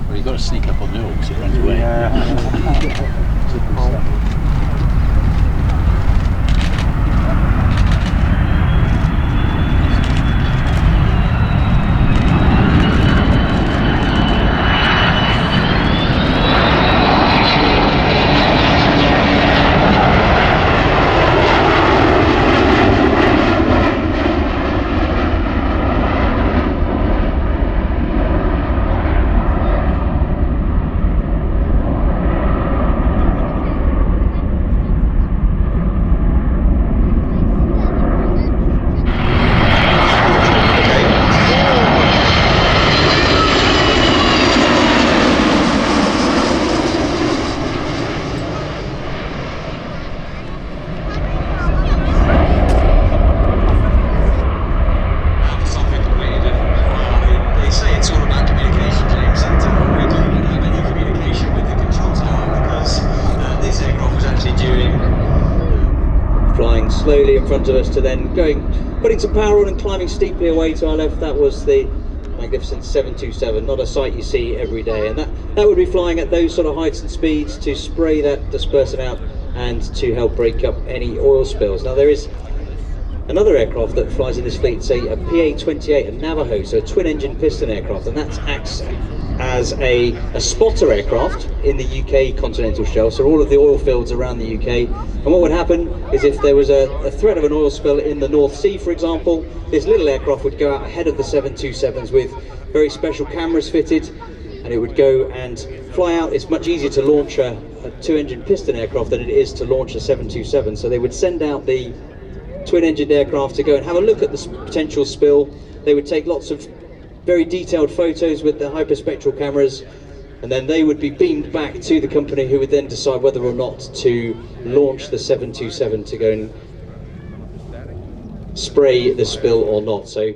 Well, you've got to sneak up on the oil because it runs away. Flying slowly in front of us to then putting some power on and climbing steeply away to our left. That was the magnificent 727, not a sight you see every day, and that would be flying at those sort of heights and speeds to spray that dispersant out and to help break up any oil spills. Now there is another aircraft that flies in this fleet, say a PA-28, a Navajo, so a twin-engine piston aircraft, and that acts as a spotter aircraft in the UK continental shelf, so all of the oil fields around the UK. And what would happen is if there was a threat of an oil spill in the North Sea, for example, this little aircraft would go out ahead of the 727s with very special cameras fitted, and it would go and fly out. It's much easier to launch a two-engine piston aircraft than it is to launch a 727, so they would send out the twin-engined aircraft to go and have a look at the potential spill. They would take lots of very detailed photos with the hyperspectral cameras, and then they would be beamed back to the company, who would then decide whether or not to launch the 727 to go and spray the spill or not. So